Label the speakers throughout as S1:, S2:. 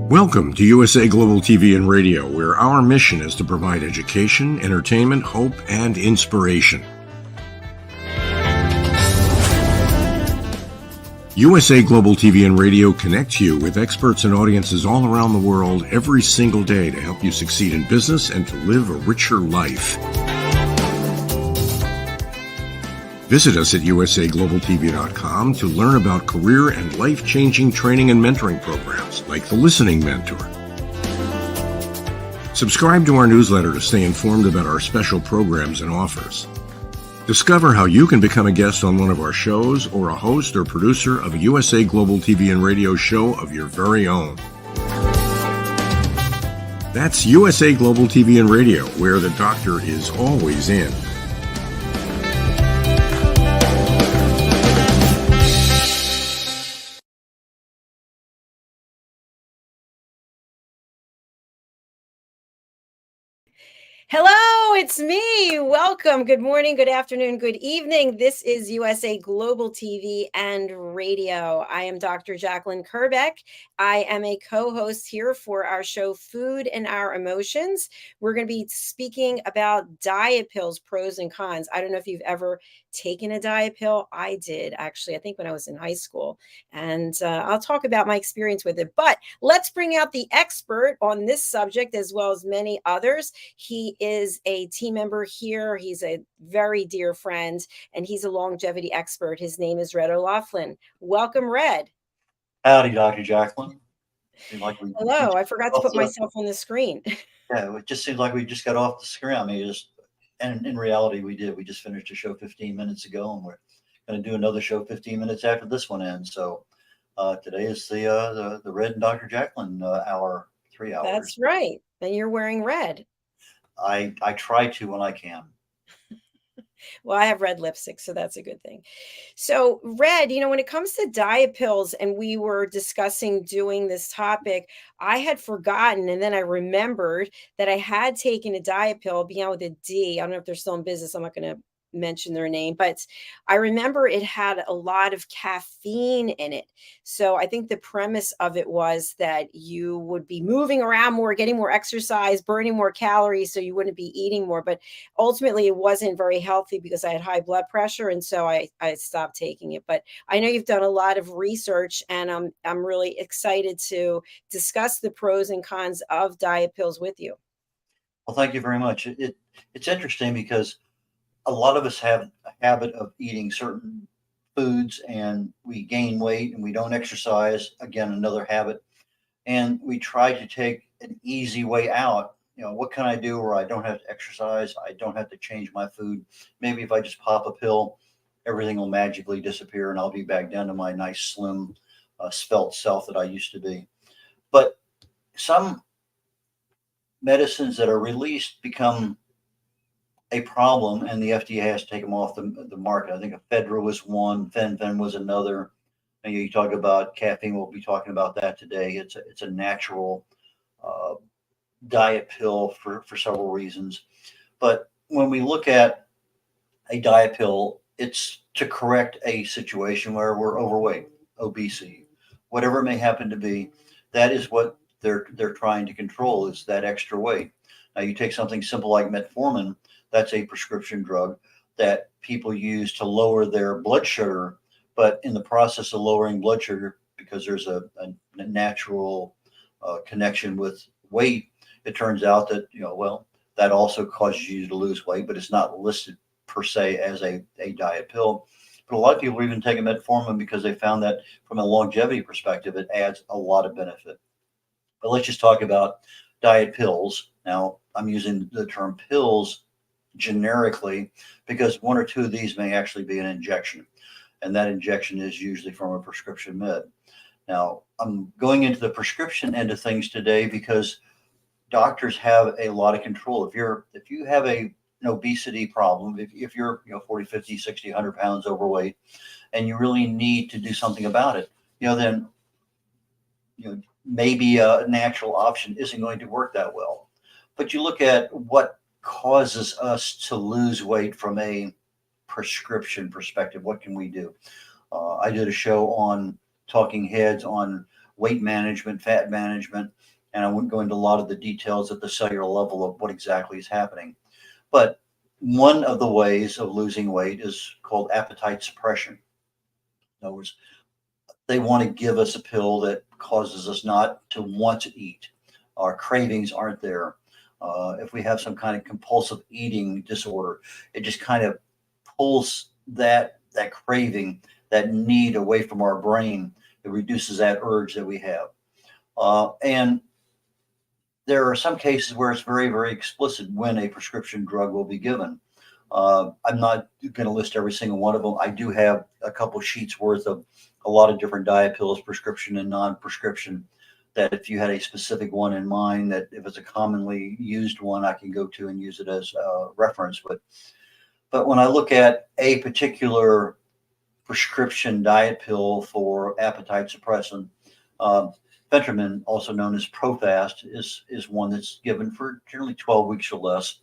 S1: Welcome to USA Global TV and Radio, where our mission is to provide education, entertainment, hope, and inspiration. USA Global TV and Radio connects you with experts and audiences all around the world every single day to help you succeed in business and to live a richer life. Visit us at usaglobaltv.com to learn about career and life-changing training and mentoring programs like the Listening Mentor. Subscribe to our newsletter to stay informed about our special programs and offers. Discover how you can become a guest on one of our shows or a host or producer of a USA Global TV and Radio show of your very own. That's USA Global TV and Radio, where the doctor is always in.
S2: Hello, it's me. Welcome. Good morning, good afternoon, good evening. This is USA Global TV and Radio. I am Dr. JACALYN KERBECK. I am a co-host here for our show, Food and Our Emotions. We're going to be speaking about diet pills, pros and cons. I don't know if you've ever taken a diet pill. I did, actually, I think when I was in high school. And I'll talk about my experience with it. But let's bring out the expert on this subject as well as many others. He is a team member here. He's a very dear friend, and he's a longevity expert. His name is red.olaughlin. Welcome, Red.
S3: Howdy, Dr. JACALYN.
S2: Hello. I forgot to put myself on the screen.
S3: Yeah, it just seems like we just got off the screen. I mean, and in reality, we did. We just finished a show 15 minutes ago, and we're going to do another show 15 minutes after this one ends. So today is the Red and Dr. JACALYN hour, 3 hours.
S2: That's right. And you're wearing red.
S3: I try to when I can.
S2: Well, I have red lipstick, so that's a good thing. So, Red, when it comes to diet pills, and we were discussing doing this topic, I had forgotten, and then I remembered that I had taken a diet pill, began with a D. I don't know if they're still in business. I'm not going to mention their name, but I remember it had a lot of caffeine in it. So I think the premise of it was that you would be moving around more, getting more exercise, burning more calories, so you wouldn't be eating more. But ultimately it wasn't very healthy because I had high blood pressure, and so I stopped taking it. But I know you've done a lot of research, and I'm really excited to discuss the pros and cons of diet pills with you.
S3: Well, thank you very much. It's interesting because a lot of us have a habit of eating certain foods and we gain weight and we don't exercise. Again, another habit. And we try to take an easy way out. What can I do where I don't have to exercise? I don't have to change my food. Maybe if I just pop a pill, everything will magically disappear and I'll be back down to my nice, slim, svelte self that I used to be. But some medicines that are released become a problem, and the FDA has to take them off the market. I think ephedra was one, fen was another. And you talk about caffeine. We'll be talking about that today. It's a natural diet pill for several reasons. But when we look at a diet pill, it's to correct a situation where we're overweight, obesity, whatever it may happen to be. That is what they're trying to control, is that extra weight. Now, you take something simple like metformin. That's a prescription drug that people use to lower their blood sugar. But in the process of lowering blood sugar, because there's a natural connection with weight, it turns out that, that also causes you to lose weight, but it's not listed per se as a diet pill. But a lot of people are even taking metformin because they found that from a longevity perspective, it adds a lot of benefit. But let's just talk about diet pills. Now, I'm using the term pills generically because one or two of these may actually be an injection, and that injection is usually from a prescription med. Now, I'm going into the prescription end of things today because doctors have a lot of control. If you have an obesity problem, if you're 40, 50, 60, 100 pounds overweight, and you really need to do something about it, then maybe a natural option isn't going to work that well. But you look at what causes us to lose weight from a prescription perspective. What can we do? I did a show on Talking Heads on weight management, fat management, and I wouldn't go into a lot of the details at the cellular level of what exactly is happening. But one of the ways of losing weight is called appetite suppression. In other words, they want to give us a pill that causes us not to want to eat. Our cravings aren't there. If we have some kind of compulsive eating disorder, it just kind of pulls that craving, that need away from our brain. It reduces that urge that we have. And there are some cases where it's very, very explicit when a prescription drug will be given. I'm not going to list every single one of them. I do have a couple sheets worth of a lot of different diet pills, prescription and non-prescription, that if you had a specific one in mind, that if it's a commonly used one, I can go to and use it as a reference. But when I look at a particular prescription diet pill for appetite suppressant, Phentermine, also known as Profast, is one that's given for generally 12 weeks or less.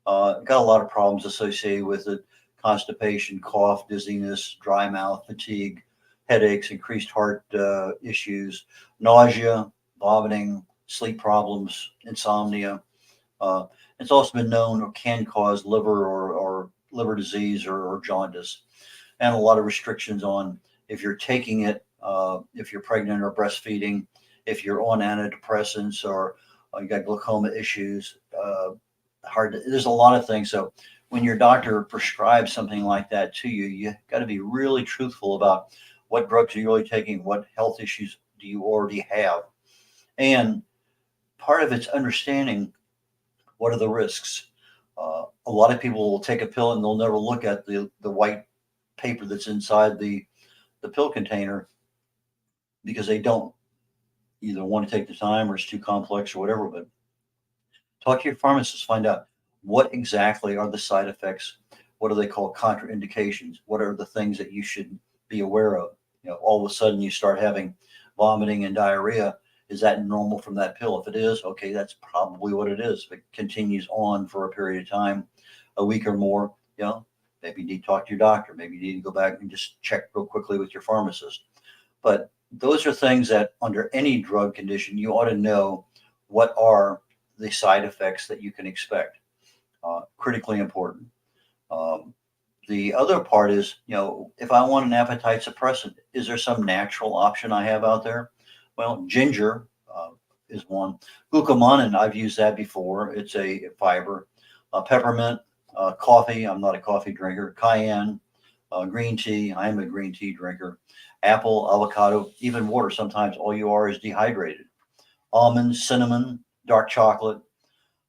S3: Got a lot of problems associated with it: constipation, cough, dizziness, dry mouth, fatigue, headaches, increased heart issues, nausea, vomiting, sleep problems, insomnia. It's also been known or can cause liver or liver disease or jaundice, and a lot of restrictions on if you're taking it, if you're pregnant or breastfeeding, if you're on antidepressants, or you got glaucoma issues. There's a lot of things. So when your doctor prescribes something like that to you, you got to be really truthful about what drugs are you really taking, what health issues do you already have. And part of it's understanding what are the risks. A lot of people will take a pill and they'll never look at the white paper that's inside the pill container because they don't either want to take the time or it's too complex or whatever. But talk to your pharmacist, find out what exactly are the side effects. What do they call contraindications? What are the things that you should be aware of? All of a sudden you start having vomiting and diarrhea. Is that normal from that pill? If it is, okay, that's probably what it is. If it continues on for a period of time, a week or more, maybe you need to talk to your doctor. Maybe you need to go back and just check real quickly with your pharmacist. But those are things that under any drug condition, you ought to know what are the side effects that you can expect. Critically important. The other part is, if I want an appetite suppressant, is there some natural option I have out there? Well, ginger is one. Glucomannan, I've used that before. It's a fiber. Peppermint, coffee. I'm not a coffee drinker. Cayenne, green tea. I am a green tea drinker. Apple, avocado, even water. Sometimes all you are is dehydrated. Almonds, cinnamon, dark chocolate.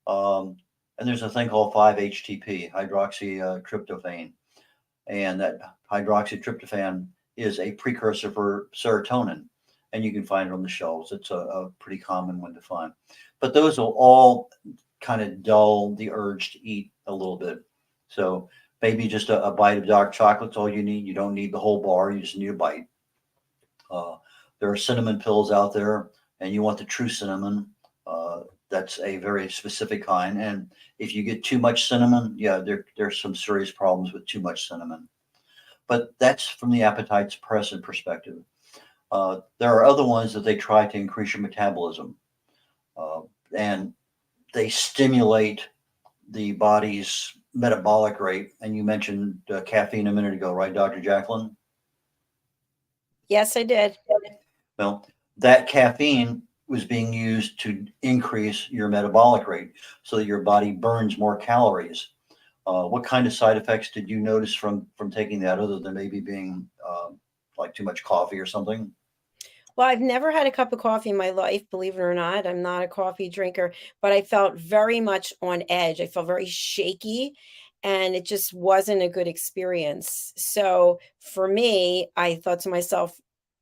S3: And there's a thing called 5-HTP, hydroxytryptophan. And that hydroxytryptophan is a precursor for serotonin. And you can find it on the shelves. It's a pretty common one to find. But those will all kind of dull the urge to eat a little bit. So maybe just a bite of dark chocolate's all you need. You don't need the whole bar. You just need a bite. There are cinnamon pills out there, and you want the true cinnamon. That's a very specific kind. And if you get too much cinnamon, there's some serious problems with too much cinnamon. But that's from the appetite suppressant perspective. There are other ones that they try to increase your metabolism. And they stimulate the body's metabolic rate. And you mentioned caffeine a minute ago, right, Dr. JACALYN?
S2: Yes, I did.
S3: Well, that caffeine was being used to increase your metabolic rate so that your body burns more calories. What kind of side effects did you notice from taking that, other than maybe being like too much coffee or something?
S2: Well, I've never had a cup of coffee in my life, believe it or not. I'm not a coffee drinker, but I felt very much on edge. I felt very shaky, and it just wasn't a good experience. So for me, I thought to myself,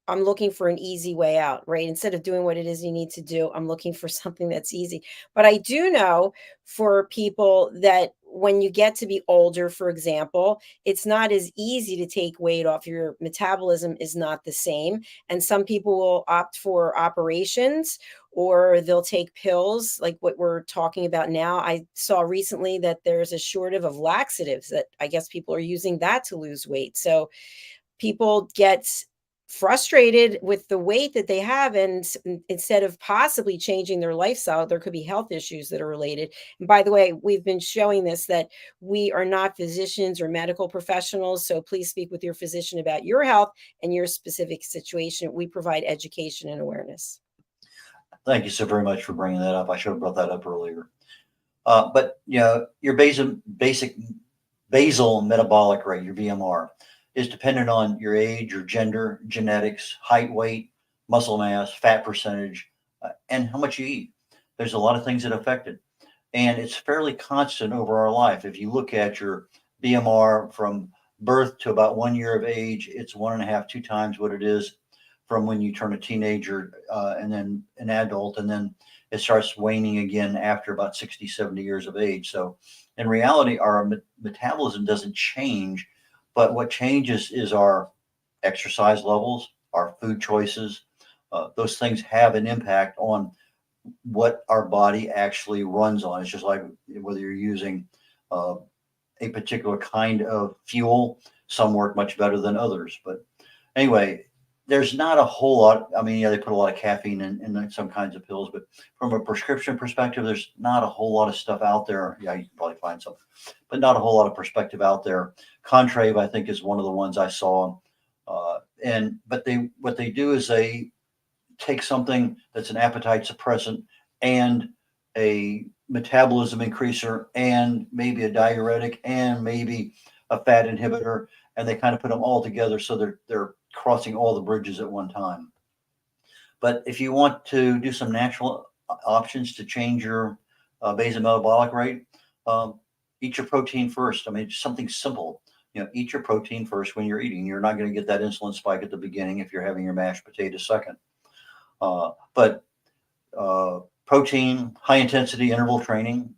S2: I'm looking for an easy way out, right? Instead of doing what it is you need to do, I'm looking for something that's easy. But I do know for people that when you get to be older, for example, it's not as easy to take weight off. Your metabolism is not the same. And some people will opt for operations, or they'll take pills like what we're talking about now. I saw recently that there's a shortage of laxatives that I guess people are using that to lose weight. So people get frustrated with the weight that they have, and instead of possibly changing their lifestyle, there could be health issues that are related. And by the way, we've been showing this, that we are not physicians or medical professionals, so please speak with your physician about your health and your specific situation. We provide education and awareness.
S3: Thank you so very much for bringing that up. I should have brought that up earlier. But your basic basal metabolic rate, your BMR, is dependent on your age, your gender, genetics, height, weight, muscle mass, fat percentage, and how much you eat. There's a lot of things that affect it. And it's fairly constant over our life. If you look at your BMR from birth to about 1 year of age, it's 1.5, 2 times what it is from when you turn a teenager and then an adult, and then it starts waning again after about 60, 70 years of age. So in reality, our metabolism doesn't change, but what changes is our exercise levels, our food choices. Those things have an impact on what our body actually runs on. It's just like whether you're using a particular kind of fuel. Some work much better than others. But anyway, there's not a whole lot. I mean, yeah, they put a lot of caffeine in some kinds of pills, but from a prescription perspective, there's not a whole lot of stuff out there. Yeah, you can probably find some, but not a whole lot of perspective out there. Contrave, I think, is one of the ones I saw. But what they do is they take something that's an appetite suppressant and a metabolism increaser and maybe a diuretic and maybe a fat inhibitor, and they kind of put them all together so they're crossing all the bridges at one time. But if you want to do some natural options to change your basal metabolic rate, eat your protein first. I mean, just something simple. Eat your protein first when you're eating. You're not going to get that insulin spike at the beginning if you're having your mashed potato second. But protein, high intensity interval training,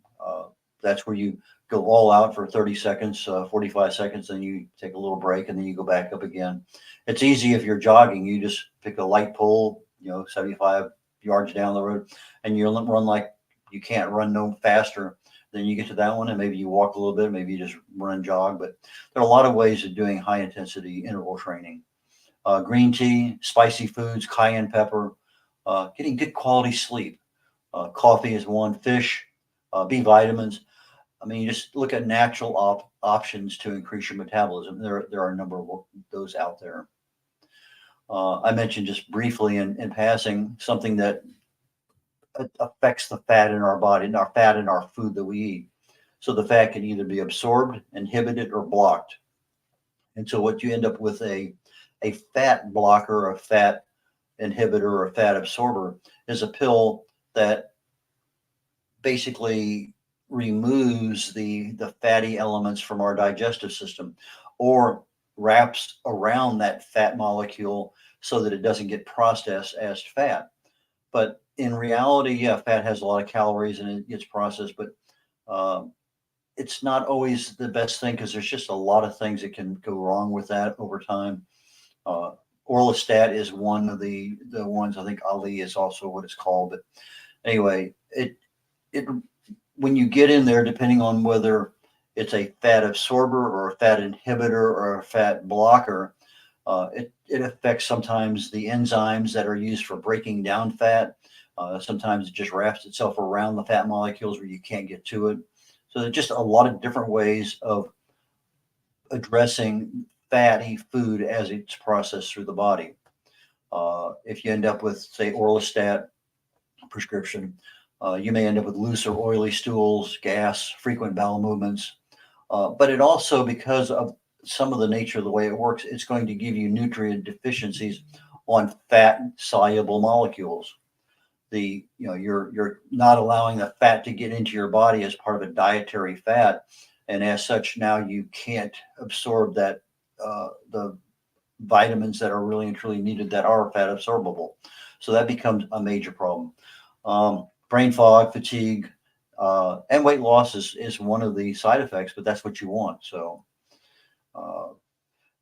S3: that's where you go all out for 30 seconds, 45 seconds, then you take a little break and then you go back up again. It's easy if you're jogging. You just pick a light pull, 75 yards down the road, and you run like you can't run no faster. Then you get to that one and maybe you walk a little bit, maybe you just run and jog. But there are a lot of ways of doing high intensity interval training. Green tea, spicy foods, cayenne pepper, getting good quality sleep. Coffee is one, fish, B vitamins. I mean, you just look at natural options to increase your metabolism. There are a number of those out there. I mentioned just briefly in passing something that affects the fat in our body, and our fat in our food that we eat. So the fat can either be absorbed, inhibited, or blocked. And so what you end up with a fat blocker, a fat inhibitor, or a fat absorber is a pill that basically removes the fatty elements from our digestive system, or wraps around that fat molecule so that it doesn't get processed as fat. But in reality, yeah, fat has a lot of calories and it gets processed, but it's not always the best thing because there's just a lot of things that can go wrong with that over time. Orlistat is one of the ones. I think Ali is also what it's called. But anyway, it when you get in there, depending on whether it's a fat absorber or a fat inhibitor or a fat blocker, it affects sometimes the enzymes that are used for breaking down fat. Sometimes it just wraps itself around the fat molecules where you can't get to it. So there's just a lot of different ways of addressing fatty food as it's processed through the body. If you end up with, say, Orlistat prescription, you may end up with loose or oily stools, gas, frequent bowel movements. But it also, because of some of the nature of the way it works, it's going to give you nutrient deficiencies on fat soluble molecules. You're not allowing the fat to get into your body as part of a dietary fat, and as such, now you can't absorb that the vitamins that are really and truly needed that are fat absorbable. So that becomes a major problem. Brain fog, fatigue, and weight loss is one of the side effects, but that's what you want. So,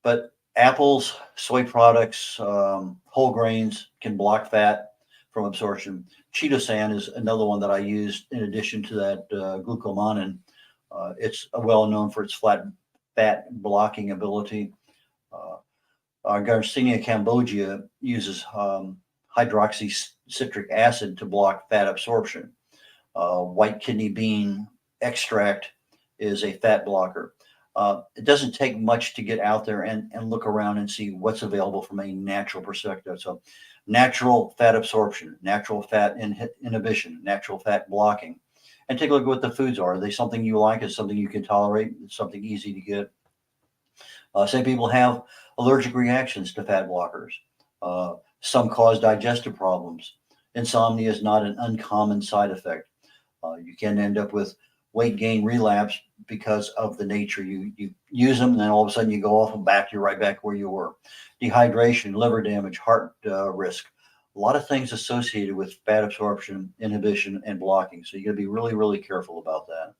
S3: but apples, soy products, whole grains can block fat from absorption. Chitosan is another one that I use in addition to that glucomannan. It's well known for its fat blocking ability. Garcinia cambogia uses hydroxycitric acid to block fat absorption. White kidney bean extract is a fat blocker. It doesn't take much to get out there and look around and see what's available from a natural perspective. So natural fat absorption, natural fat inhibition, natural fat blocking. And take a look at what the foods are. Are they something you like? Is something you can tolerate? It's something easy to get. Some people have allergic reactions to fat blockers. Some cause digestive problems. Insomnia is not an uncommon side effect. You can end up with weight gain relapse because of the nature. You use them, and then all of a sudden you go off and back, you're right back where you were. Dehydration, liver damage, heart risk. A lot of things associated with fat absorption, inhibition, and blocking. So you got to be really, really careful about that.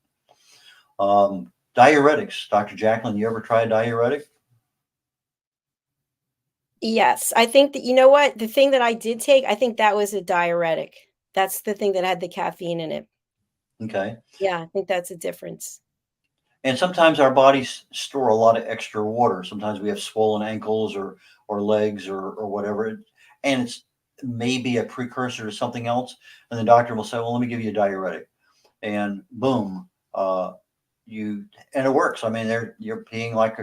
S3: Diuretics. Dr. JACALYN, you ever try a diuretic?
S2: Yes, I think that, you know what? The thing that I did take, I think that was a diuretic. That's the thing that had the caffeine in it.
S3: Okay.
S2: Yeah, I think that's a difference.
S3: And sometimes our bodies store a lot of extra water. Sometimes we have swollen ankles or legs or whatever. And it's maybe a precursor to something else. And the doctor will say, well, let me give you a diuretic. And boom, and it works. I mean, you're peeing like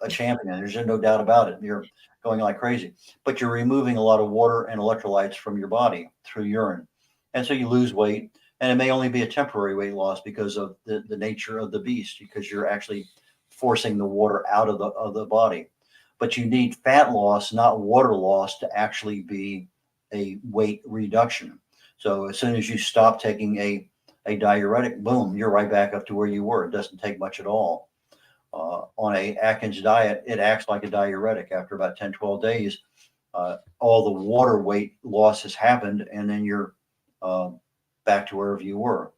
S3: a champion. There's no doubt about it. You're going like crazy, but you're removing a lot of water and electrolytes from your body through urine. And so you lose weight, and it may only be a temporary weight loss because of the nature of the beast, because you're actually forcing the water out of the body. But you need fat loss, not water loss, to actually be a weight reduction. So as soon as you stop taking a diuretic, boom, you're right back up to where you were. It doesn't take much at all. On a Atkins diet, it acts like a diuretic. After about 10, 12 days, all the water weight loss has happened, and then you're back to wherever you were.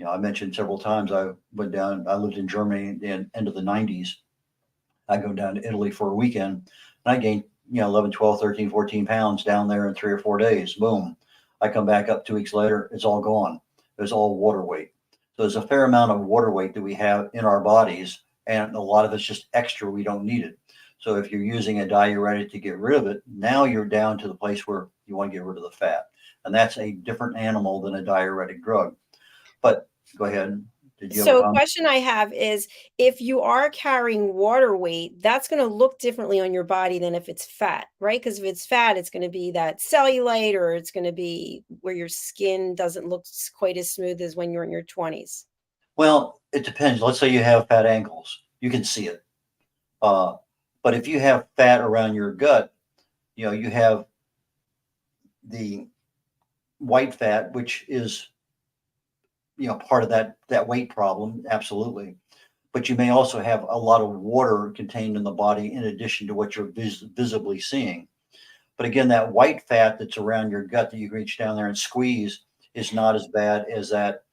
S3: I mentioned several times I lived in Germany in the end of the 90s. I go down to Italy for a weekend, and I gained 11, 12, 13, 14 pounds down there in 3 or 4 days. Boom. I come back up 2 weeks later, it's all gone. It's all water weight. So there's a fair amount of water weight that we have in our bodies, and a lot of it's just extra. We don't need it. So if you're using a diuretic to get rid of it, now you're down to the place where you want to get rid of the fat. And that's a different animal than a diuretic drug. But go ahead. Did you have a
S2: So a
S3: comment?
S2: question I have is, if you are carrying water weight, that's going to look differently on your body than if it's fat, right? Because if it's fat, it's going to be that cellulite, or it's going to be where your skin doesn't look quite as smooth as when you're in your 20s.
S3: Well, it depends. Let's say you have fat ankles. You can see it. But if you have fat around your gut, you have the white fat, which is part of that weight problem. Absolutely. But you may also have a lot of water contained in the body in addition to what you're visibly seeing. But again, that white fat that's around your gut that you can reach down there and squeeze is not as bad as that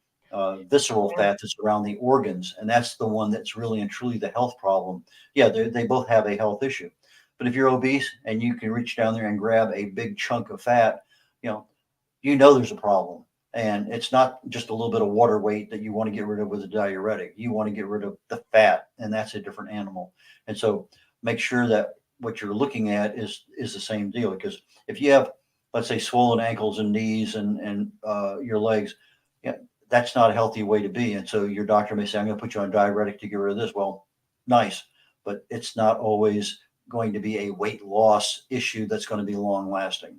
S3: visceral fat that's around the organs. And that's the one that's really and truly the health problem. Yeah, they both have a health issue. But if you're obese and you can reach down there and grab a big chunk of fat, there's a problem. And it's not just a little bit of water weight that you want to get rid of with a diuretic. You want to get rid of the fat, and that's a different animal. And so make sure that what you're looking at is the same deal. Because if you have, let's say, swollen ankles and knees and your legs, that's not a healthy way to be. And so your doctor may say, I'm going to put you on a diuretic to get rid of this. Well, nice, but it's not always going to be a weight loss issue that's going to be long lasting.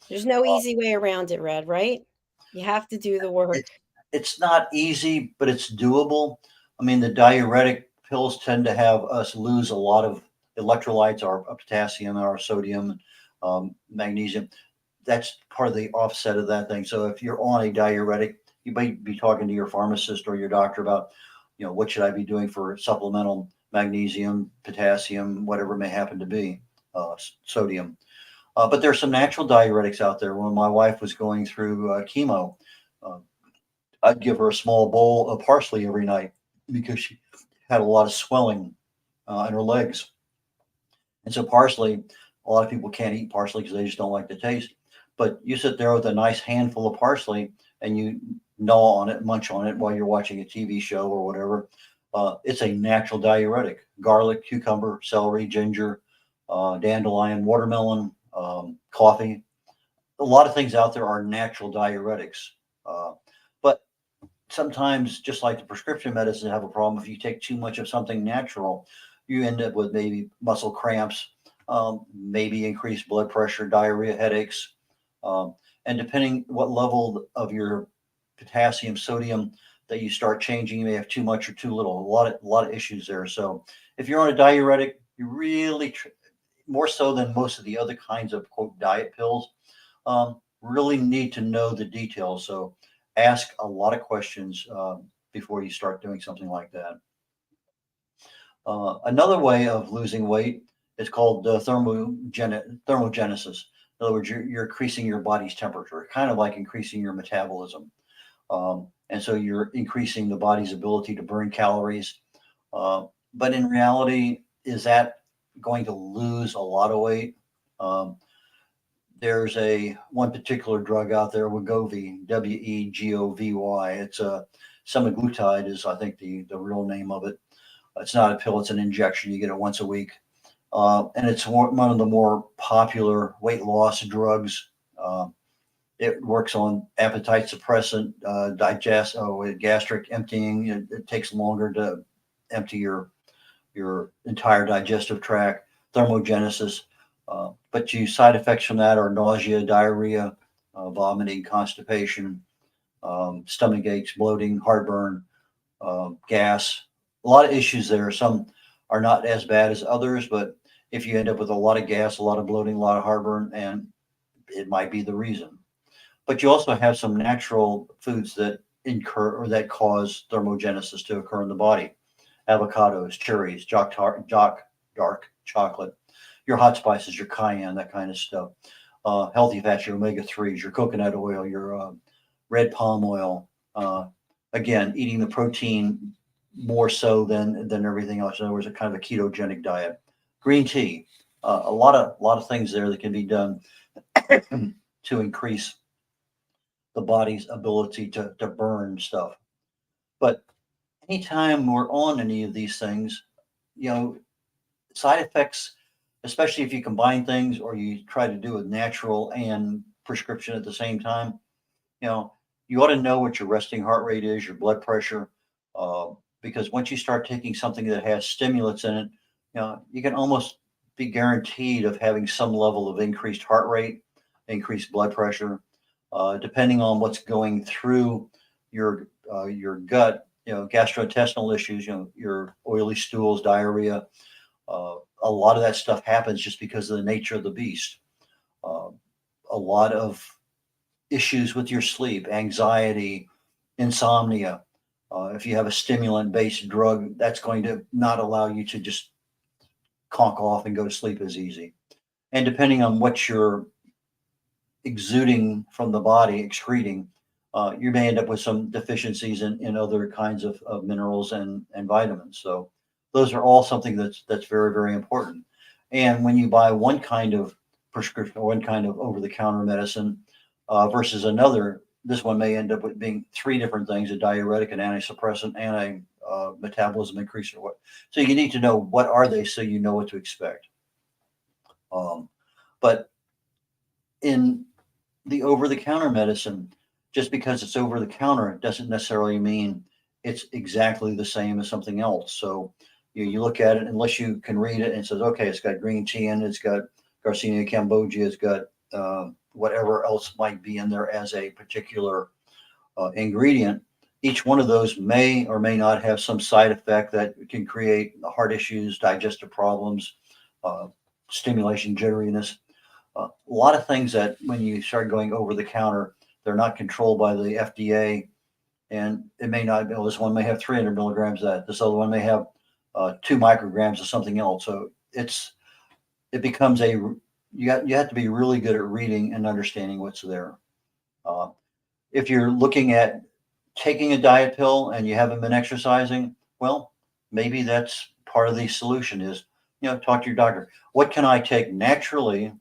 S2: There's no easy way around it, Red, right? You have to do the work.
S3: It's not easy, but it's doable. I mean, the diuretic pills tend to have us lose a lot of electrolytes, our potassium, our sodium, magnesium. That's part of the offset of that thing. So if you're on a diuretic, you might be talking to your pharmacist or your doctor about, what should I be doing for supplemental magnesium, potassium, whatever it may happen to be, sodium. But there's some natural diuretics out there. When my wife was going through chemo, I'd give her a small bowl of parsley every night because she had a lot of swelling in her legs. And so parsley, a lot of people can't eat parsley because they just don't like the taste. But you sit there with a nice handful of parsley and you gnaw on it, munch on it while you're watching a TV show or whatever. It's a natural diuretic. Garlic, cucumber, celery, ginger, dandelion, watermelon, coffee. A lot of things out there are natural diuretics. But sometimes, just like the prescription medicine, have a problem. If you take too much of something natural, you end up with maybe muscle cramps, maybe increased blood pressure, diarrhea, headaches. And depending what level of your potassium, sodium that you start changing, you may have too much or too little. A lot of issues there. So if you're on a diuretic, you really more so than most of the other kinds of quote diet pills, really need to know the details. So ask a lot of questions before you start doing something like that. Another way of losing weight is called thermogenesis. In other words, you're increasing your body's temperature, kind of like increasing your metabolism. And so you're increasing the body's ability to burn calories. But in reality, is that going to lose a lot of weight? There's one particular drug out there, Wegovy, WEGOVY. It's a semaglutide is, I think, the real name of it. It's not a pill, it's an injection. You get it once a week. And it's one of the more popular weight loss drugs. It works on appetite suppressant, gastric emptying. It takes longer to empty your entire digestive tract, thermogenesis. But side effects from that are nausea, diarrhea, vomiting, constipation, stomach aches, bloating, heartburn, gas. A lot of issues there. Some are not as bad as others, but if you end up with a lot of gas, a lot of bloating, a lot of heartburn, and it might be the reason. But you also have some natural foods that that cause thermogenesis to occur in the body. Avocados, cherries, dark chocolate, your hot spices, your cayenne, that kind of stuff. Healthy fats, your omega-3s, your coconut oil, your red palm oil. Again, eating the protein more so than everything else. In other words, a kind of a ketogenic diet. Green tea, a lot of things there that can be done to increase the body's ability to burn stuff. But anytime we're on any of these things, side effects, especially if you combine things or you try to do a natural and prescription at the same time, you ought to know what your resting heart rate is, your blood pressure, because once you start taking something that has stimulants in it, you can almost be guaranteed of having some level of increased heart rate, increased blood pressure, depending on what's going through your gut. Gastrointestinal issues, your oily stools, diarrhea. A lot of that stuff happens just because of the nature of the beast. A lot of issues with your sleep, anxiety, insomnia. If you have a stimulant-based drug, that's going to not allow you to just conk off and go to sleep as easy. And depending on what you're exuding from the body, excreting, you may end up with some deficiencies in other kinds of minerals and vitamins. So those are all something that's very, very important. And when you buy one kind of prescription or one kind of over-the-counter medicine versus another, this one may end up with being three different things: a diuretic, an antisuppressant, and a metabolism increaser. So you need to know what are they so you know what to expect. But in the over-the-counter medicine, just because it's over the counter doesn't necessarily mean it's exactly the same as something else. So you look at it, unless you can read it and it says, okay, it's got green tea in it, it's got Garcinia cambogia, it's got whatever else might be in there as a particular ingredient. Each one of those may or may not have some side effect that can create heart issues, digestive problems, stimulation, jitteriness. A lot of things that when you start going over the counter, they're not controlled by the FDA, and it may not. This one may have 300 milligrams of that. This other one may have 2 micrograms of something else. So it becomes you have to be really good at reading and understanding what's there. If you're looking at taking a diet pill and you haven't been exercising, well, maybe that's part of the solution. Is talk to your doctor. What can I take naturally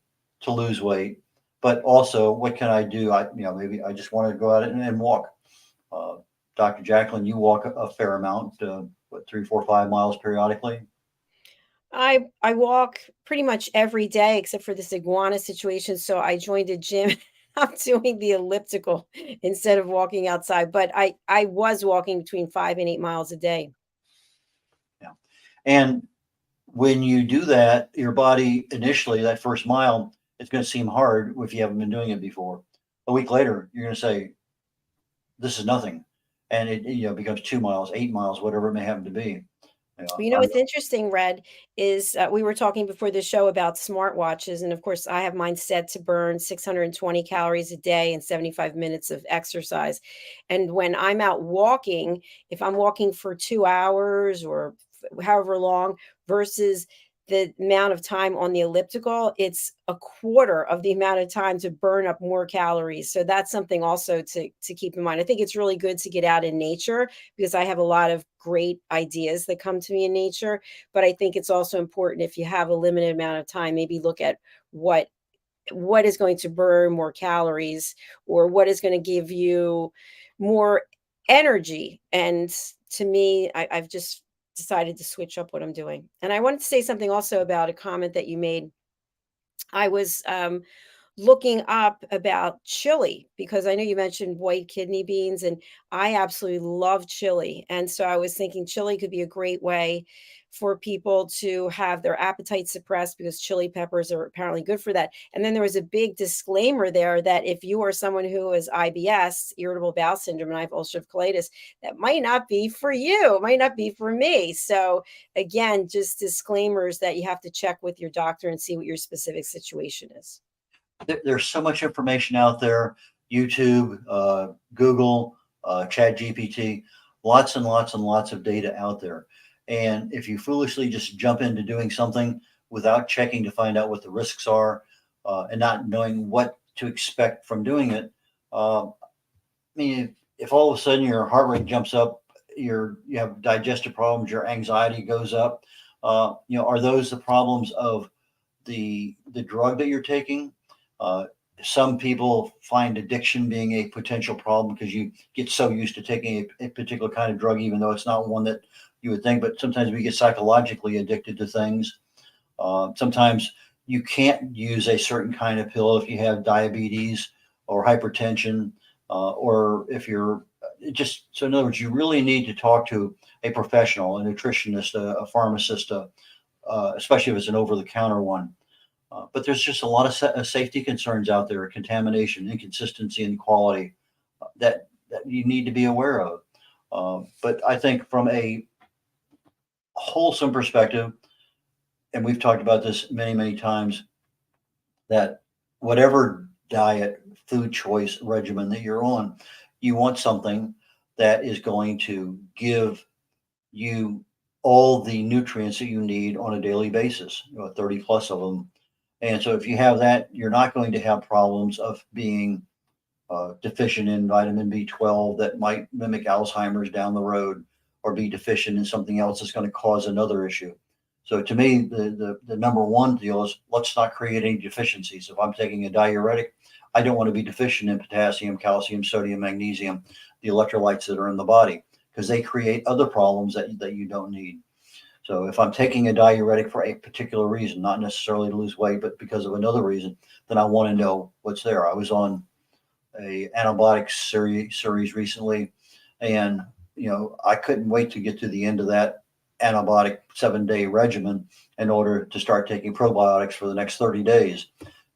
S3: to lose weight? But also, what can I do? Maybe I just want to go out and walk. Dr. JACALYN, you walk a fair amount, 3, 4, 5 miles periodically?
S2: I walk pretty much every day except for this iguana situation. So I joined a gym. I'm doing the elliptical instead of walking outside. But I was walking between 5 and 8 miles a day.
S3: Yeah. And when you do that, your body initially, that first mile, it's going to seem hard if you haven't been doing it before. A week later, you're going to say, this is nothing. And it becomes 2 miles, 8 miles, whatever it may happen to be.
S2: Well, you know what's interesting, Red, is we were talking before the show about smartwatches. And of course, I have mine set to burn 620 calories a day and 75 minutes of exercise. And when I'm out walking, if I'm walking for 2 hours or however long versus the amount of time on the elliptical, it's a quarter of the amount of time to burn up more calories. So that's something also to keep in mind. I think it's really good to get out in nature because I have a lot of great ideas that come to me in nature. But I think it's also important if you have a limited amount of time, maybe look at what is going to burn more calories or what is going to give you more energy. And to me, I've just decided to switch up what I'm doing. And I wanted to say something also about a comment that you made. I was looking up about chili because I know you mentioned white kidney beans, and I absolutely love chili. And so I was thinking chili could be a great way for people to have their appetite suppressed because chili peppers are apparently good for that. And then there was a big disclaimer there that if you are someone who has IBS, irritable bowel syndrome, and I have ulcerative colitis, that might not be for you, might not be for me. So again, just disclaimers that you have to check with your doctor and see what your specific situation is.
S3: There's so much information out there. YouTube, Google, Chat GPT, lots and lots and lots of data out there. And if you foolishly just jump into doing something without checking to find out what the risks are, and not knowing what to expect from doing it, I mean, if all of a sudden your heart rate jumps up, you have digestive problems, your anxiety goes up, are those the problems of the drug that you're taking? Uh, some people find addiction being a potential problem because you get so used to taking a particular kind of drug, even though it's not one that you would think. But sometimes we get psychologically addicted to things. Sometimes you can't use a certain kind of pill if you have diabetes or hypertension, or if you're just so. In other words, you really need to talk to a professional, a nutritionist, a pharmacist, especially if it's an over-the-counter one. But there's just a lot of safety concerns out there, contamination, inconsistency in quality, that you need to be aware of. But I think from a wholesome perspective, and we've talked about this many, many times, that whatever diet, food choice regimen that you're on, you want something that is going to give you all the nutrients that you need on a daily basis, 30 plus of them. And so if you have that, you're not going to have problems of being deficient in vitamin B12 that might mimic Alzheimer's down the road, or be deficient in something else that's going to cause another issue. So to me, the number one deal is let's not create any deficiencies. If I'm taking a diuretic, I don't want to be deficient in potassium, calcium, sodium, magnesium, the electrolytes that are in the body, because they create other problems that you don't need. So if I'm taking a diuretic for a particular reason, not necessarily to lose weight, but because of another reason, then I want to know what's there. I was on a antibiotic series recently, and I couldn't wait to get to the end of that antibiotic 7-day regimen in order to start taking probiotics for the next 30 days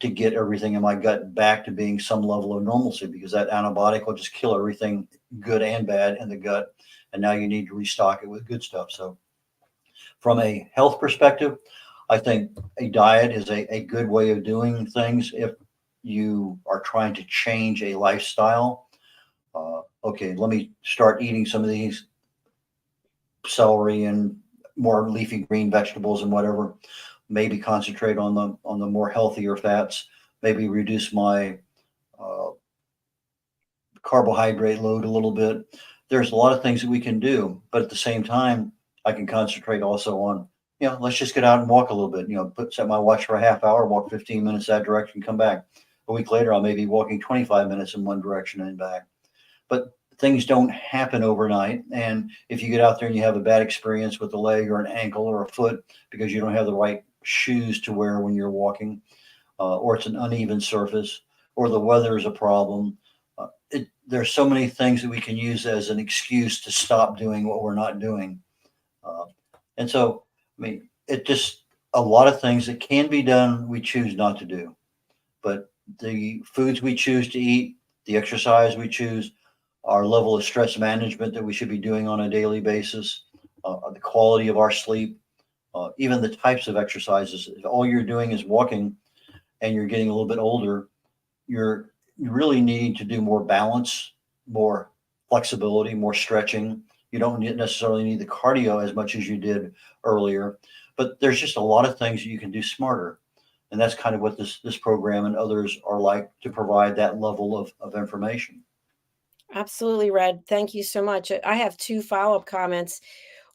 S3: to get everything in my gut back to being some level of normalcy, because that antibiotic will just kill everything good and bad in the gut. And now you need to restock it with good stuff. So from a health perspective, I think a diet is a good way of doing things if you are trying to change a lifestyle. Okay, let me start eating some of these celery and more leafy green vegetables and whatever. Maybe concentrate on the more healthier fats. Maybe reduce my carbohydrate load a little bit. There's a lot of things that we can do, but at the same time, I can concentrate also on, let's just get out and walk a little bit, set my watch for a half hour, walk 15 minutes that direction, come back. A week later, I may be walking 25 minutes in one direction and back. But things don't happen overnight. And if you get out there and you have a bad experience with a leg or an ankle or a foot because you don't have the right shoes to wear when you're walking, or it's an uneven surface, or the weather is a problem, there's so many things that we can use as an excuse to stop doing what we're not doing. Uh, and so, I mean, it just a lot of things that can be done, we choose not to do. But the foods we choose to eat, the exercise we choose, our level of stress management that we should be doing on a daily basis, the quality of our sleep, even the types of exercises. If all you're doing is walking and you're getting a little bit older, you're really needing to do more balance, more flexibility, more stretching. You don't necessarily need the cardio as much as you did earlier, but there's just a lot of things you can do smarter. And that's kind of what this program and others are like, to provide that level of information.
S2: Absolutely, Red. Thank you so much. I have two follow-up comments.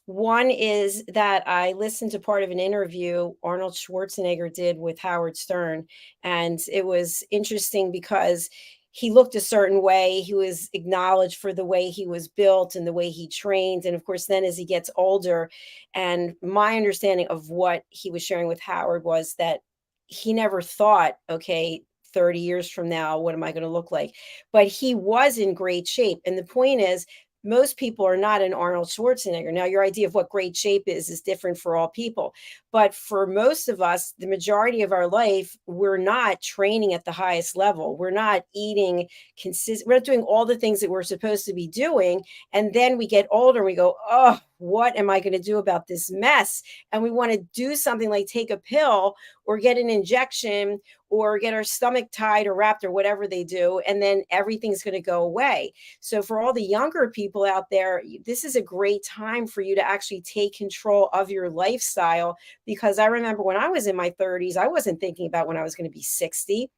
S2: One is that I listened to part of an interview Arnold Schwarzenegger did with Howard Stern, and it was interesting because he looked a certain way. He was acknowledged for the way he was built and the way he trained. And of course, then as he gets older, and my understanding of what he was sharing with Howard was that he never thought, okay, 30 years from now, what am I going to look like? But he was in great shape. And the point is, most people are not an Arnold Schwarzenegger. Now, your idea of what great shape is different for all people. But for most of us, the majority of our life, we're not training at the highest level. We're not eating consistent. We're not doing all the things that we're supposed to be doing. And then we get older and we go, oh, what am I going to do about this mess? And we want to do something like take a pill or get an injection or get our stomach tied or wrapped or whatever they do. And then everything's going to go away. So for all the younger people out there, this is a great time for you to actually take control of your lifestyle. Because I remember when I was in my 30s, I wasn't thinking about when I was going to be 60.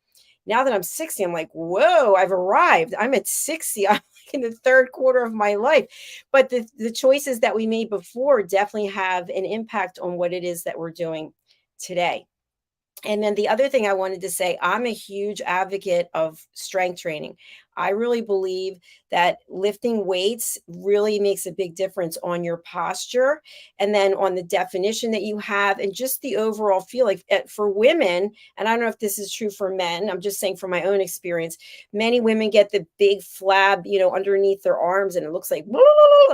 S2: Now that I'm 60, I'm like, whoa, I've arrived. I'm at 60. I'm like in the third quarter of my life. But the choices that we made before definitely have an impact on what it is that we're doing today. And then the other thing I wanted to say, I'm a huge advocate of strength training. I really believe that lifting weights really makes a big difference on your posture and then on the definition that you have and just the overall feel. Like for women, and I don't know if this is true for men, I'm just saying from my own experience, many women get the big flab, underneath their arms and it looks like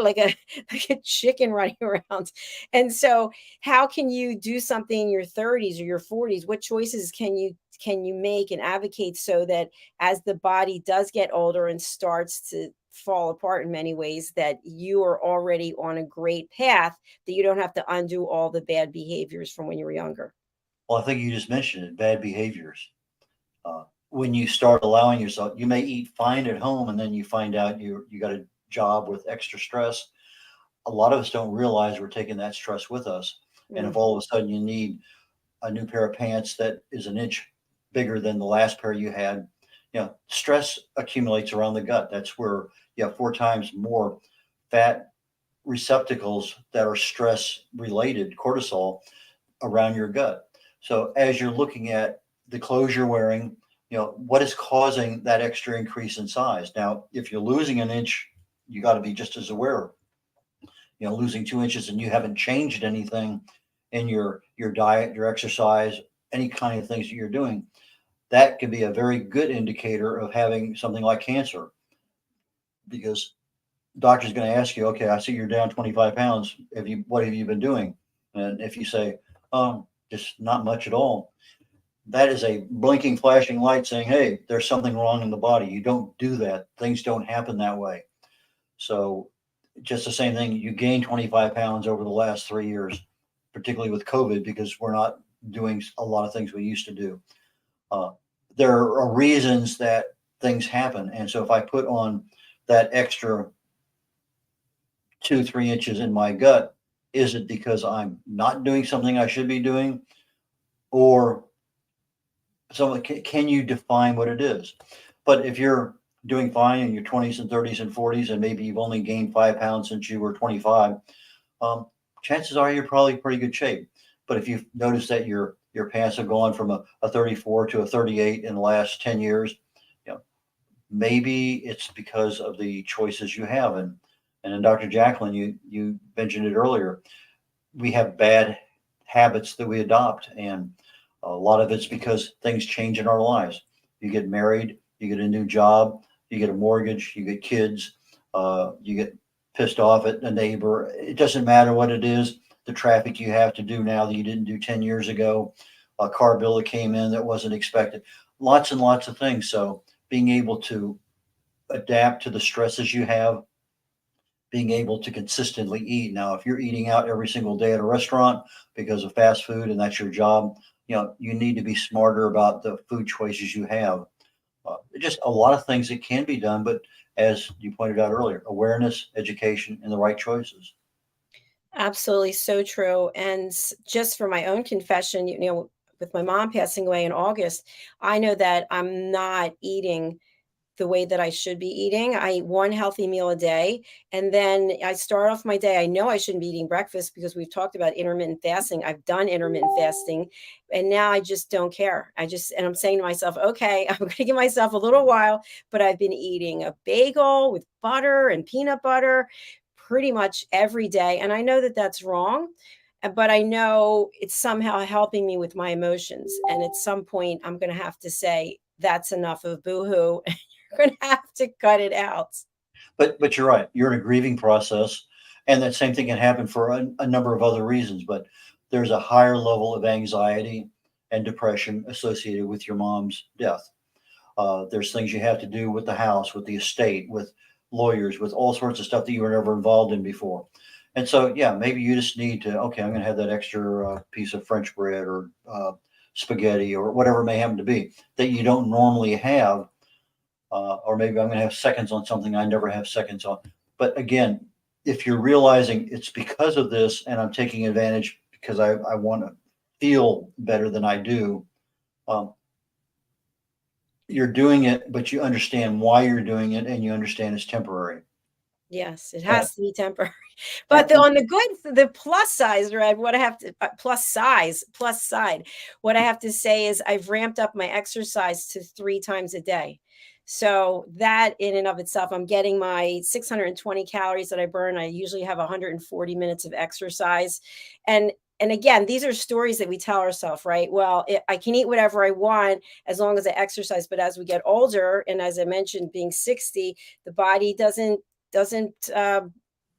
S2: like a chicken running around. And so how can you do something in your 30s or your 40s? What choices can you make and advocate so that as the body does get older and starts to fall apart in many ways, that you are already on a great path, that you don't have to undo all the bad behaviors from when you were younger?
S3: Well, I think you just mentioned it, bad behaviors. When you start allowing yourself, you may eat fine at home and then you find out you got a job with extra stress. A lot of us don't realize we're taking that stress with us. And if all of a sudden you need a new pair of pants that is an inch bigger than the last pair you had, stress accumulates around the gut. That's where you have 4 times more fat receptacles that are stress related, cortisol, around your gut. So as you're looking at the clothes you're wearing, what is causing that extra increase in size? Now, if you're losing an inch, you got to be just as aware. Losing 2 inches and you haven't changed anything in your diet, your exercise, any kind of things that you're doing, that can be a very good indicator of having something like cancer. Because doctor's going to ask you, okay, I see you're down 25 pounds. What have you been doing? And if you say, just not much at all, that is a blinking, flashing light saying, hey, there's something wrong in the body. You don't do that. Things don't happen that way. So just the same thing, you gain 25 pounds over the last 3 years, particularly with COVID, because we're not doing a lot of things we used to do. There are reasons that things happen. And so if I put on that extra 2-3 inches in my gut, is it because I'm not doing something I should be doing? Or can you define what it is? But if you're doing fine in your 20s and 30s and 40s, and maybe you've only gained 5 pounds since you were 25, chances are you're probably in pretty good shape. But if you've noticed that your pants have gone from a 34 to a 38 in the last 10 years, maybe it's because of the choices you have. And then Dr. Jacqueline, you mentioned it earlier. We have bad habits that we adopt, and a lot of it's because things change in our lives. You get married, you get a new job, you get a mortgage, you get kids, you get pissed off at a neighbor. It doesn't matter what it is. The traffic you have to do now that you didn't do 10 years ago, a car bill that came in that wasn't expected, lots and lots of things. So being able to adapt to the stresses you have, being able to consistently eat. Now, if you're eating out every single day at a restaurant because of fast food and that's your job, you need to be smarter about the food choices you have. Just a lot of things that can be done, but as you pointed out earlier, awareness, education, and the right choices.
S2: Absolutely, so true. And just for my own confession, with my mom passing away in August, I know that I'm not eating the way that I should be eating. I eat one healthy meal a day, and then I start off my day. I know I shouldn't be eating breakfast because we've talked about intermittent fasting. I've done intermittent fasting, and now I just don't care. And I'm saying to myself, okay, I'm going to give myself a little while, but I've been eating a bagel with butter and peanut butter pretty much every day. And I know that that's wrong, but I know it's somehow helping me with my emotions. And at some point, I'm going to have to say, that's enough of boohoo. You're going to have to cut it out.
S3: But you're right. You're in a grieving process, and that same thing can happen for a number of other reasons. But there's a higher level of anxiety and depression associated with your mom's death. There's things you have to do with the house, with the estate, with lawyers, with all sorts of stuff that you were never involved in before. And so, yeah, maybe you just need to, okay, I'm going to have that extra piece of French bread or spaghetti or whatever it may happen to be that you don't normally have. Or maybe I'm going to have seconds on something I never have seconds on. But again, if you're realizing it's because of this and I'm taking advantage because I want to feel better than I do, you're doing it, but you understand why you're doing it and you understand it's temporary.
S2: Yes, it
S3: And,
S2: has to be temporary. But
S3: and
S2: on the plus size, Red, what I have to plus side, what I have to say is I've ramped up my exercise to 3 times a day. So that in and of itself, I'm getting my 620 calories that I burn. I usually have 140 minutes of exercise. And and again, these are stories that we tell ourselves, right? Well, I can eat whatever I want as long as I exercise. But as we get older, and as I mentioned, being 60, the body doesn't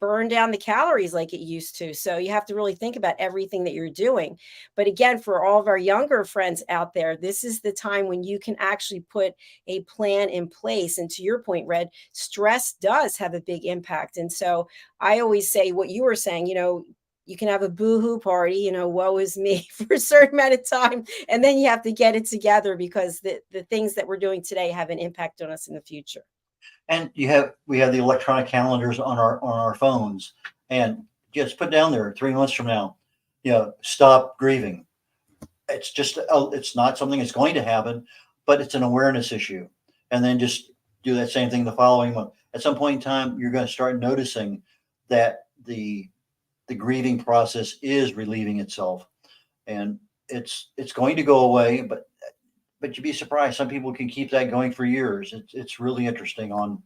S2: burn down the calories like it used to. So you have to really think about everything that you're doing. But again, for all of our younger friends out there, this is the time when you can actually put a plan in place. And to your point, Red, stress does have a big impact. And so I always say what you were saying, you can have a boohoo party, woe is me for a certain amount of time. And then you have to get it together because the things that we're doing today have an impact on us in the future.
S3: and we have the electronic calendars on our phones, and just put down there 3 months from now, stop grieving. It's just it's not something that's going to happen, but it's an awareness issue. And then just do that same thing the following month. At some point in time, you're going to start noticing that the grieving process is relieving itself, and it's going to go away. But you'd be surprised. Some people can keep that going for years. It's really interesting on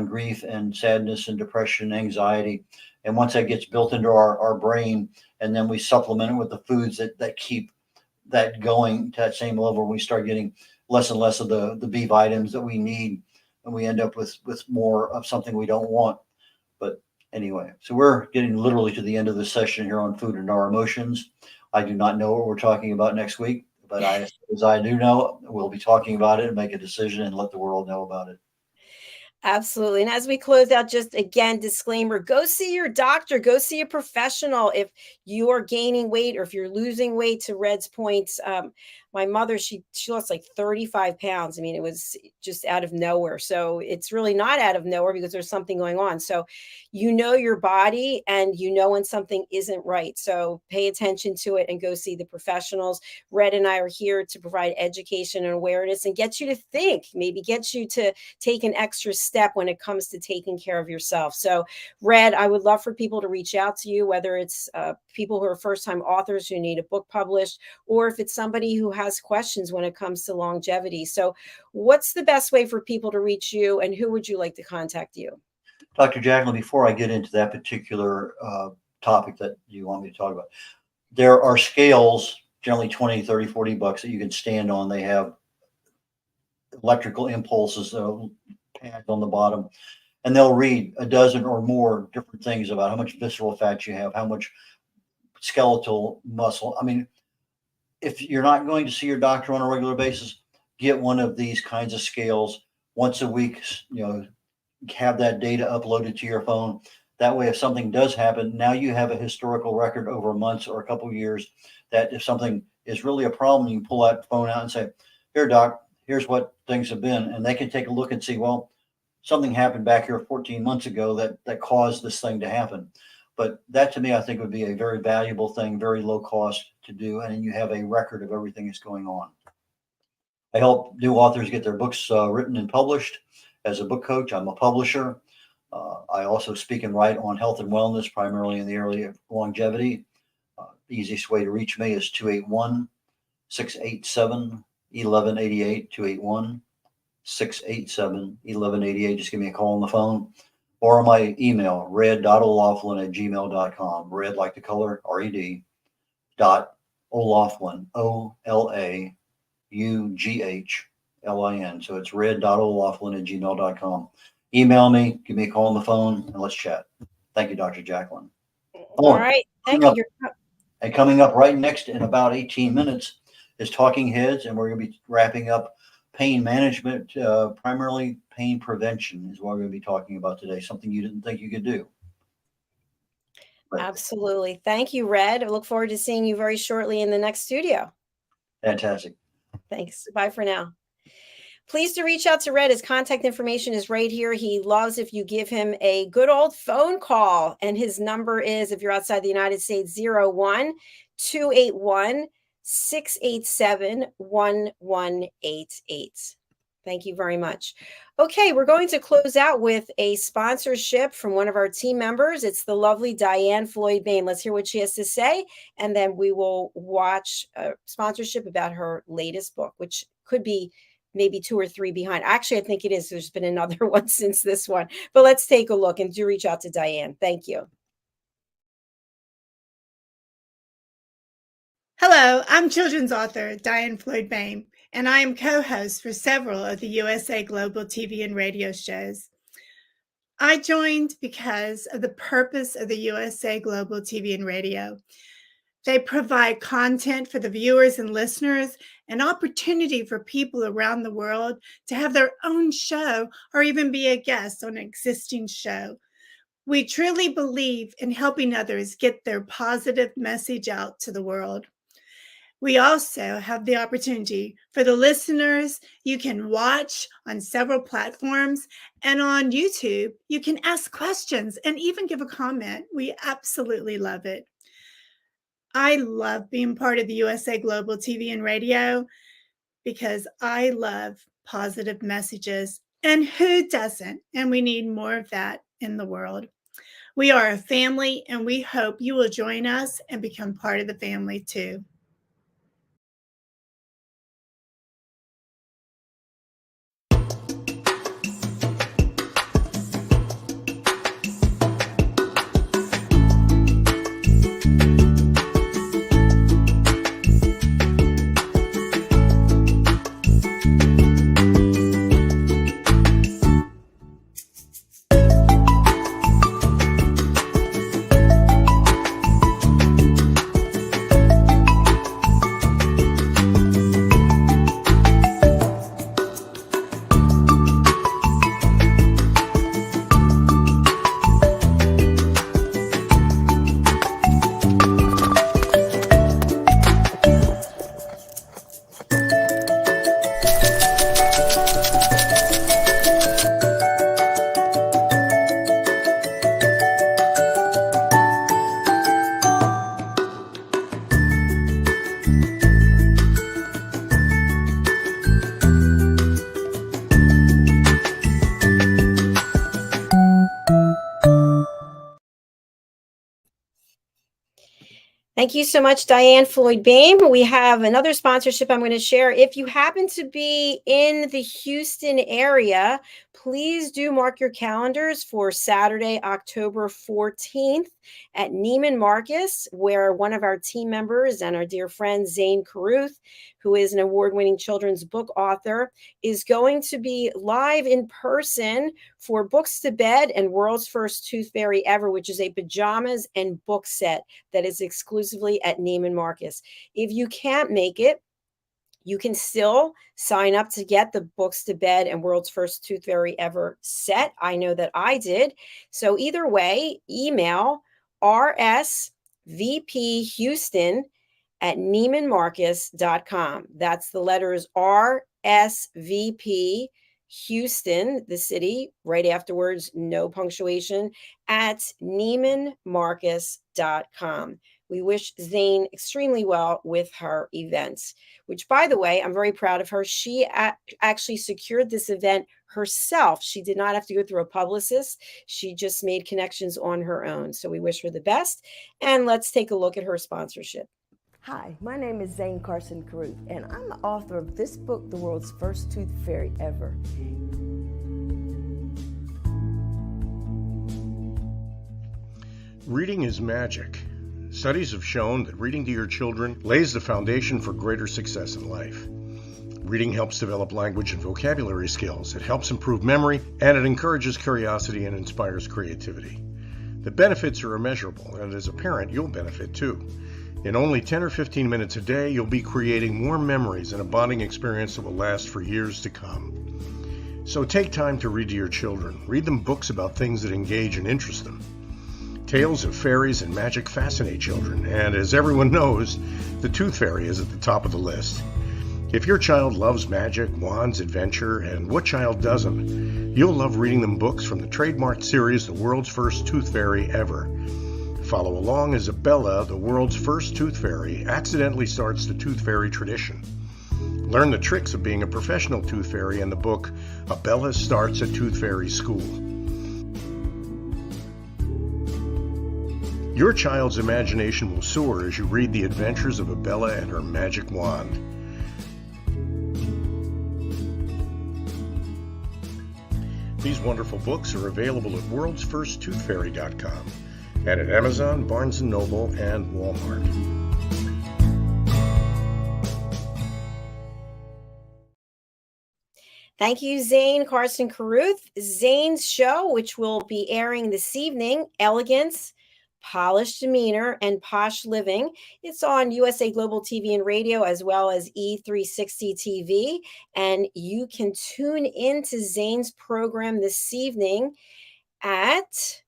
S3: grief and sadness and depression, anxiety. And once that gets built into our brain, and then we supplement it with the foods that keep that going to that same level, we start getting less and less of the B vitamins that we need, and we end up with more of something we don't want. But anyway, so we're getting literally to the end of the session here on food and our emotions. I do not know what we're talking about next week, but as I do know, we'll be talking about it and make a decision and let the world know about it.
S2: Absolutely. And as we close out, just again, disclaimer, go see your doctor, go see a professional if you are gaining weight or if you're losing weight. To Red's points, my mother, she lost like 35 pounds. I mean, it was just out of nowhere. So it's really not out of nowhere because there's something going on. So your body and when something isn't right. So pay attention to it and go see the professionals. Red and I are here to provide education and awareness and get you to think, maybe get you to take an extra step when it comes to taking care of yourself. So Red, I would love for people to reach out to you, whether it's people who are first-time authors who need a book published, or if it's somebody who has questions when it comes to longevity. So what's the best way for people to reach you, and who would you like to contact you?
S3: Dr. Jacqueline, before I get into that particular topic that you want me to talk about, there are scales, generally 20, 30, 40 bucks, that you can stand on. They have electrical impulses, pads on the bottom, and they'll read a dozen or more different things about how much visceral fat you have, how much skeletal muscle. I mean, if you're not going to see your doctor on a regular basis, get one of these kinds of scales once a week. Have that data uploaded to your phone. That way, if something does happen, now you have a historical record over months or a couple of years, that if something is really a problem, you can pull that phone out and say, here, doc, here's what things have been. And they can take a look and see, well, something happened back here 14 months ago that caused this thing to happen. But that, to me, I think would be a very valuable thing, very low cost to do. And you have a record of everything that's going on. I help new authors get their books written and published. As a book coach, I'm a publisher. I also speak and write on health and wellness, primarily in the area of longevity. The easiest way to reach me is 281-687-1188, 281-687-1188. Just give me a call on the phone, or on my email, red.olaughlin@gmail.com. Red like the color, R-E-D, .olaughlin, OLAUGHLIN. So it's red.olaughlin@gmail.com. Email me, give me a call on the phone, and let's chat. Thank you, Dr. Jacqueline.
S2: All right. Thank you.
S3: And coming up right next in about 18 minutes is Talking Heads, and we're going to be wrapping up pain management, primarily pain prevention is what we're going to be talking about today, something you didn't think you could do. But
S2: absolutely. Thank you, Red. I look forward to seeing you very shortly in the next studio.
S3: Fantastic.
S2: Thanks. Bye for now. Please to reach out to Red. His contact information is right here. He loves if you give him a good old phone call. And his number is, if you're outside the United States, 01-281-687-1188. Thank you very much. Okay, we're going to close out with a sponsorship from one of our team members. It's the lovely Diane Floyd-Bain. Let's hear what she has to say, and then we will watch a sponsorship about her latest book, which could be maybe 2 or 3 behind. Actually, I think it is. There's been another one since this one. But let's take a look, and do reach out to Diane. Thank you.
S4: Hello, I'm children's author Diane Floyd-Bain, and I am co-host for several of the USA Global TV and radio shows. I joined because of the purpose of the USA Global TV and radio. They provide content for the viewers and listeners, an opportunity for people around the world to have their own show or even be a guest on an existing show. We truly believe in helping others get their positive message out to the world. We also have the opportunity for the listeners. You can watch on several platforms, and on YouTube, you can ask questions and even give a comment. We absolutely love it. I love being part of the USA Global TV and radio because I love positive messages, and who doesn't? And we need more of that in the world. We are a family, and we hope you will join us and become part of the family too.
S2: Thank you so much, Diane Floyd Bain. We have another sponsorship I'm going to share. If you happen to be in the Houston area, please do mark your calendars for Saturday, October 14th at Neiman Marcus, where one of our team members and our dear friend Zane Carruth, who is an award-winning children's book author, is going to be live in person for Books to Bed and World's First Tooth Fairy Ever, which is a pajamas and book set that is exclusively at Neiman Marcus. If you can't make it, you can still sign up to get the Books to Bed and World's First Tooth Fairy Ever set. I know that I did. So either way, email rsvphouston@neimanmarcus.com. That's the letters RSVP Houston, the city, right afterwards, no punctuation, at neimanmarcus.com. We wish Zane extremely well with her events, which, by the way, I'm very proud of her. She actually secured this event herself. She did not have to go through a publicist. She just made connections on her own. So we wish her the best. And let's take a look at her sponsorship.
S5: Hi, my name is Zane Carson Carruth, and I'm the author of this book, The World's First Tooth Fairy Ever.
S1: Reading is magic. Studies have shown that reading to your children lays the foundation for greater success in life. Reading helps develop language and vocabulary skills. It helps improve memory, and it encourages curiosity and inspires creativity. The benefits are immeasurable, and as a parent, you'll benefit too. In only 10 or 15 minutes a day, you'll be creating more memories and a bonding experience that will last for years to come. So take time to read to your children. Read them books about things that engage and interest them. Tales of fairies and magic fascinate children, and as everyone knows, the Tooth Fairy is at the top of the list. If your child loves magic, wands, adventure, and what child doesn't, you'll love reading them books from the trademarked series, The World's First Tooth Fairy Ever. Follow along as Abella, the world's first tooth fairy, accidentally starts the tooth fairy tradition. Learn the tricks of being a professional tooth fairy in the book, Abella Starts a Tooth Fairy School. Your child's imagination will soar as you read the adventures of Abella and her magic wand. These wonderful books are available at worldsfirsttoothfairy.com and at Amazon, Barnes & Noble, and Walmart.
S2: Thank you, Zane Carson Carruth. Zane's show, which will be airing this evening, Elegance, Polished Demeanor, and Posh Living. It's on USA Global TV and Radio, as well as E360 TV. And you can tune in to Zane's program this evening at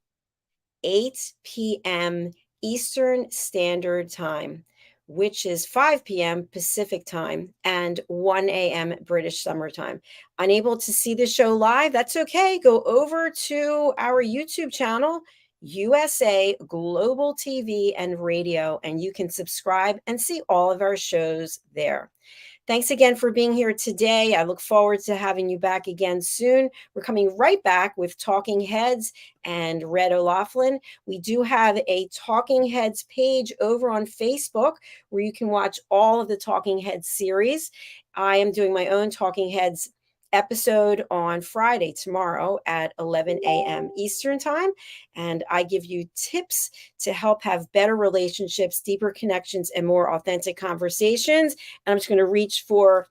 S2: 8 p.m. Eastern Standard Time, which is 5 p.m. Pacific Time and 1 a.m. British Summer Time. Unable to see the show live? That's okay. Go over to our YouTube channel, USA Global TV and Radio, and you can subscribe and see all of our shows there. Thanks again for being here today. I look forward to having you back again soon. We're coming right back with Talking Heads and red.olaughlin. We do have a Talking Heads page over on Facebook where you can watch all of the Talking Heads series. I am doing my own Talking Heads episode on Friday, tomorrow at 11 a.m. Eastern Time. And I give you tips to help have better relationships, deeper connections, and more authentic conversations. And I'm just going to reach for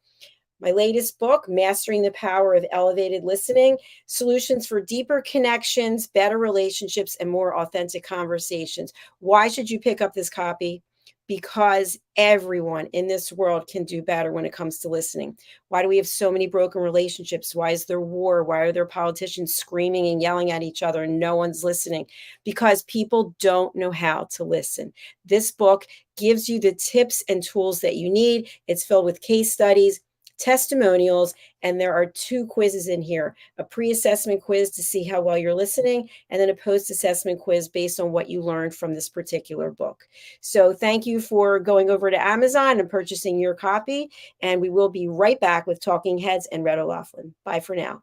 S2: my latest book, Mastering the Power of Elevated Listening, Solutions for Deeper Connections, Better Relationships, and More Authentic Conversations. Why should you pick up this copy? Because everyone in this world can do better when it comes to listening. Why do we have so many broken relationships? Why is there war? Why are there politicians screaming and yelling at each other and no one's listening? Because people don't know how to listen. This book gives you the tips and tools that you need. It's filled with case studies, testimonials, and there are 2 quizzes in here, a pre-assessment quiz to see how well you're listening, and then a post-assessment quiz based on what you learned from this particular book. So thank you for going over to Amazon and purchasing your copy, and we will be right back with Talking Heads and red.olaughlin. Bye for now.